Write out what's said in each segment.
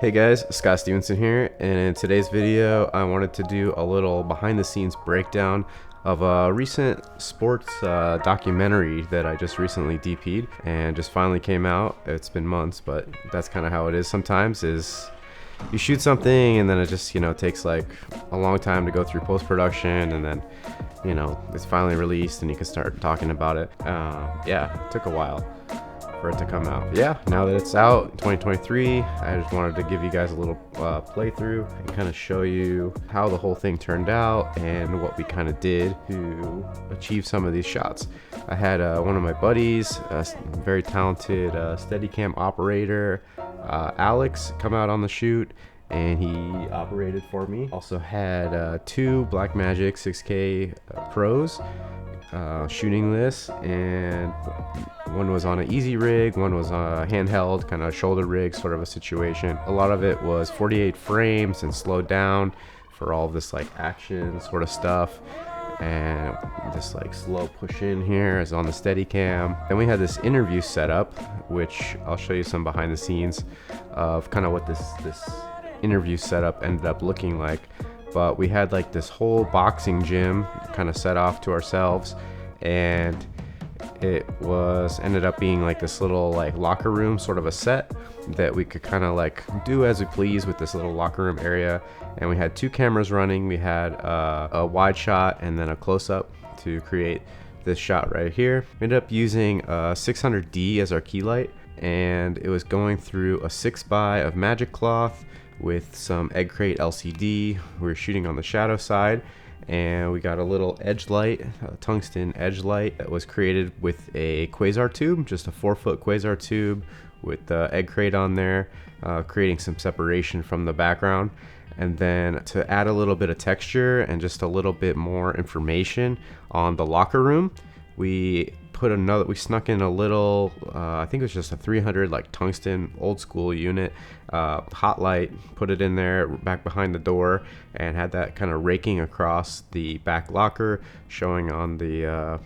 Hey guys, Scott Stevenson here, and in today's video I wanted to do a little behind the scenes breakdown of a recent sports documentary that I just recently DP'd and just finally came out. It's been months, but that's kind of how it is sometimes, is you shoot something and then it just, takes like a long time to go through post-production, and then, it's finally released and you can start talking about it. Yeah, it took a while for it to come out. Yeah, now that it's out, 2023, I just wanted to give you guys a little playthrough and kind of show you how the whole thing turned out and what we kind of did to achieve some of these shots. I had one of my buddies, a very talented Steadicam operator, Alex, come out on the shoot, and he operated for me. Also had two BLACKMAGIC 6K PROs shooting this, and one was on an easy rig, one was a handheld kind of shoulder rig sort of a situation. A lot of it was 48 frames and slowed down for all of this like action sort of stuff, and this like slow push in here is on the Steadicam. Then we had this interview setup, which I'll show you some behind the scenes of kind of what this interview setup ended up looking like. But we had like this whole boxing gym kind of set off to ourselves, and it ended up being like this little like locker room sort of a set that we could kind of like do as we please with this little locker room area. And we had two cameras running. We had a wide shot and then a close-up to create this shot right here. We ended up using 600D as our key light, and it was going through a 6x of magic cloth with some egg crate LCD. We were shooting on the shadow side, and we got a little edge light, a tungsten edge light that was created with a quasar tube, just a 4-foot quasar tube with the egg crate on there, creating some separation from the background. And then to add a little bit of texture and just a little bit more information on the locker room, we snuck in a little, I think it was just a 300 like tungsten old school unit, hot light, put it in there back behind the door, and had that kind of raking across the back locker, showing on the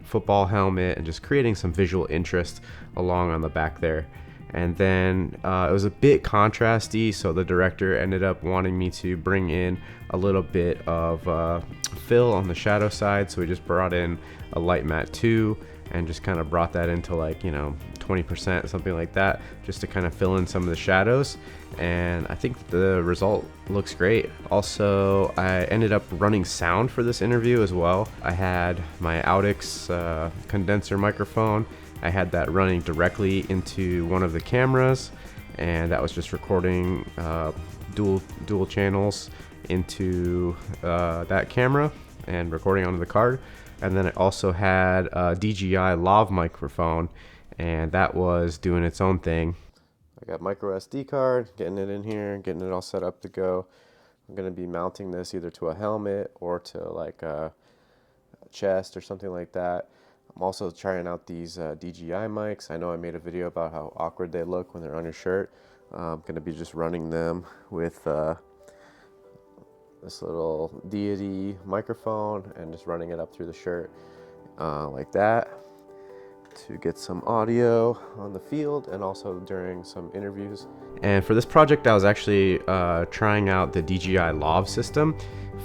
football helmet and just creating some visual interest along on the back there. And then it was a bit contrasty, so the director ended up wanting me to bring in a little bit of fill on the shadow side, so we just brought in a light matte 2 and just kind of brought that into like 20%, something like that, just to kind of fill in some of the shadows. And I think the result looks great. Also, I ended up running sound for this interview as well. I had my Audix condenser microphone. I had that running directly into one of the cameras, and that was just recording dual channels into that camera and recording onto the card. And then it also had a DJI lav microphone, and that was doing its own thing. I got micro SD card, getting it in here, getting it all set up to go. I'm going to be mounting this either to a helmet or to like a chest or something like that. I'm also trying out these DJI mics. I know I made a video about how awkward they look when they're on your shirt. I'm going to be just running them with this little deity microphone and just running it up through the shirt like that to get some audio on the field and also during some interviews. And for this project, I was actually trying out the DJI lav system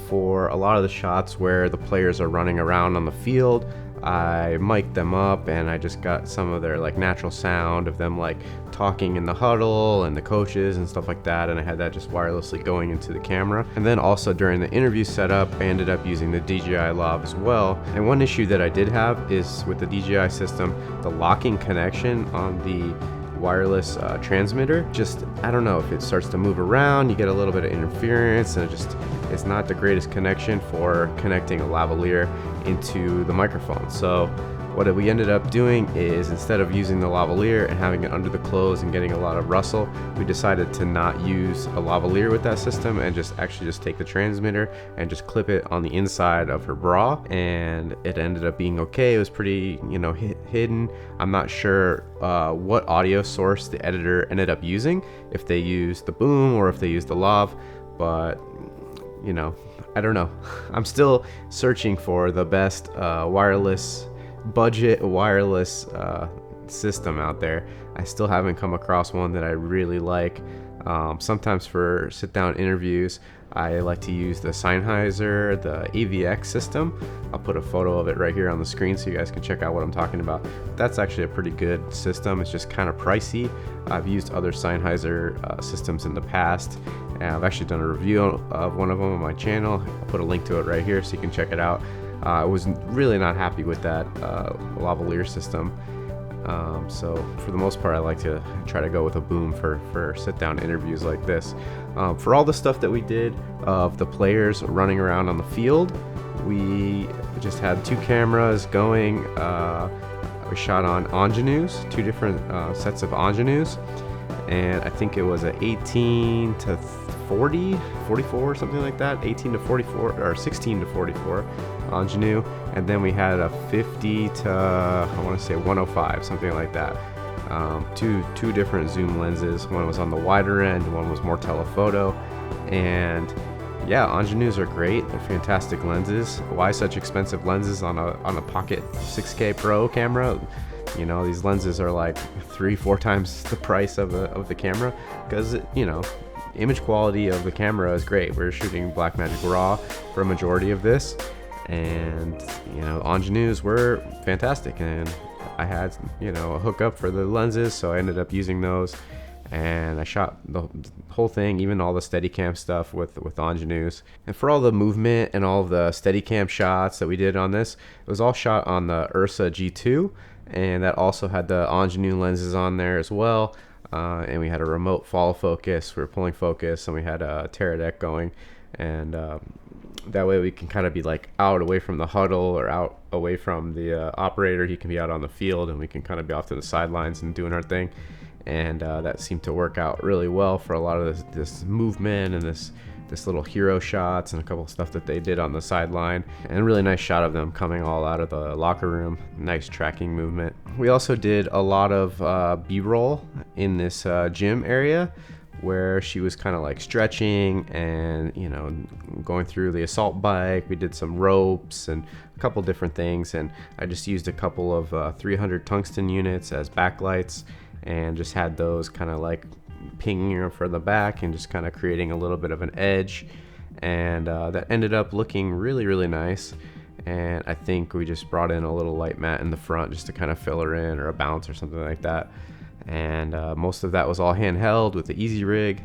for a lot of the shots where the players are running around on the field. I mic'd them up and I just got some of their like natural sound of them like talking in the huddle and the coaches and stuff like that, and I had that just wirelessly going into the camera. And then also during the interview setup, I ended up using the DJI lav as well. And one issue that I did have is with the DJI system, the locking connection on the wireless transmitter, just I don't know, if it starts to move around, you get a little bit of interference, and it's not the greatest connection for connecting a lavalier into the microphone. So what we ended up doing is, instead of using the lavalier and having it under the clothes and getting a lot of rustle, we decided to not use a lavalier with that system and just take the transmitter and just clip it on the inside of her bra, and it ended up being okay. It was pretty hidden. I'm not sure what audio source the editor ended up using, if they used the boom or if they used the lav, but I don't know. I'm still searching for the best budget wireless system out there. I still haven't come across one that I really like. Sometimes for sit-down interviews, I like to use the Sennheiser, the AVX system. I'll put a photo of it right here on the screen so you guys can check out what I'm talking about. That's actually a pretty good system. It's just kind of pricey. I've used other Sennheiser systems in the past, and I've actually done a review of one of them on my channel. I'll put a link to it right here so you can check it out. I was really not happy with that lavalier system. So for the most part, I like to try to go with a boom for sit-down interviews like this. For all the stuff that we did of the players running around on the field, we just had 2 cameras going. We shot on ingenues, 2 different sets of ingenues, and I think it was a 18 to 40, 44, something like that, 18 to 44 or 16 to 44 ingenue, and then we had a 50 to I want to say 105, something like that. Two different zoom lenses. One was on the wider end, one was more telephoto, and yeah, ingenues are great. They're fantastic lenses. Why such expensive lenses on a Pocket 6K Pro camera? You know, these lenses are like 3-4 times the price of the camera, because you know, image quality of the camera is great. We're shooting Blackmagic RAW for a majority of this, and you know, ingenues were fantastic, and I had, you know, a hookup for the lenses, so I ended up using those, and I shot the whole thing, even all the Steadicam stuff with ingenues. And for all the movement and all of the Steadicam shots that we did on this, it was all shot on the Ursa G2, and that also had the ingenue lenses on there as well. And we had a remote follow focus. We were pulling focus, and we had a Teradek going, and that way we can kind of be like out away from the huddle or out away from the operator. He can be out on the field, and we can kind of be off to the sidelines and doing our thing. And that seemed to work out really well for a lot of this movement and this little hero shots and a couple of stuff that they did on the sideline, and a really nice shot of them coming all out of the locker room. Nice tracking movement. We also did a lot of B-roll in this gym area, where she was kind of like stretching and, you know, going through the assault bike. We did some ropes and a couple different things, and I just used a couple of 300 tungsten units as backlights, and just had those kind of like pinging her from the back and just kind of creating a little bit of an edge, and that ended up looking really nice. And I think we just brought in a little light mat in the front just to kind of fill her in, or a bounce or something like that. And most of that was all handheld with the Easy Rig.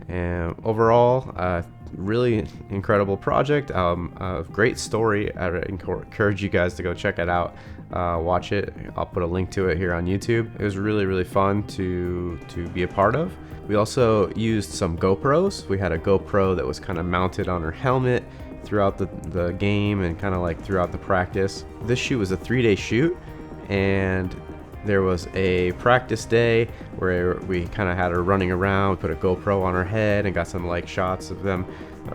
And overall, really incredible project. A great story. I encourage you guys to go check it out, watch it. I'll put a link to it here on YouTube. It was really fun to be a part of. We also used some GoPros. We had a GoPro that was kind of mounted on her helmet throughout the game and kind of like throughout the practice. This shoot was a 3-day shoot, and there was a practice day where we kind of had her running around, put a GoPro on her head, and got some like shots of them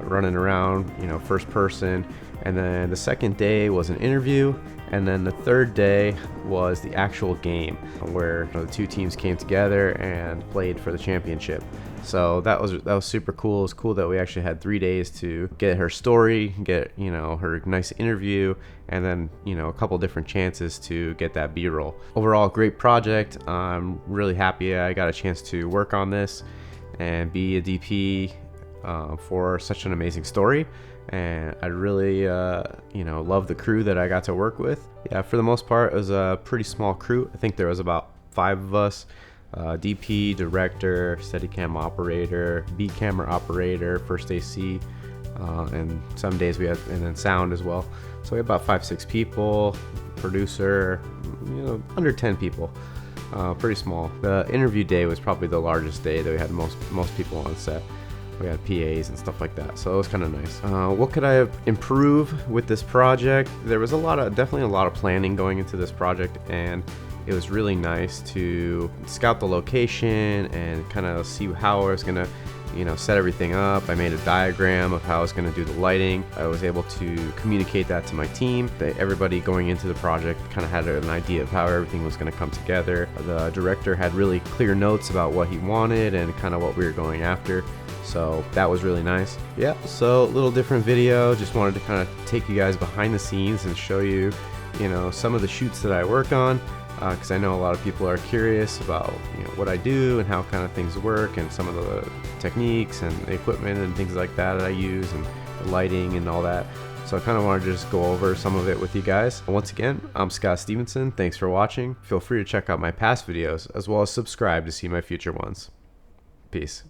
running around, you know, first person. And then the second day was an interview, and then the third day was the actual game where, you know, the 2 teams came together and played for the championship. So that was super cool. It was cool that we actually had 3 days to get her story, get, you know, her nice interview, and then, you know, a couple different chances to get that B-roll. Overall, great project. I'm really happy I got a chance to work on this and be a DP for such an amazing story. And I really, you know, love the crew that I got to work with. Yeah, for the most part, it was a pretty small crew. I think there was about 5 of us. DP, director, Steadicam operator, B camera operator, first AC, and some days we had, and then sound as well. So we had about 5-6 people, producer, you know, under 10 people, pretty small. The interview day was probably the largest day that we had most people on set. We had PAs and stuff like that, so it was kind of nice. What could I improve with this project? There was definitely a lot of planning going into this project, and it was really nice to scout the location and kind of see how I was gonna, you know, set everything up. I made a diagram of how I was gonna do the lighting. I was able to communicate that to my team. Everybody going into the project kind of had an idea of how everything was gonna come together. The director had really clear notes about what he wanted and kind of what we were going after. So that was really nice. Yeah, so a little different video. Just wanted to kind of take you guys behind the scenes and show you, you know, some of the shoots that I work on. because I know a lot of people are curious about what I do and how kind of things work and some of the techniques and the equipment and things like that I use and the lighting and all that. So I kind of want to just go over some of it with you guys. Once again, I'm Scott Stevenson. Thanks for watching. Feel free to check out my past videos as well as subscribe to see my future ones. Peace.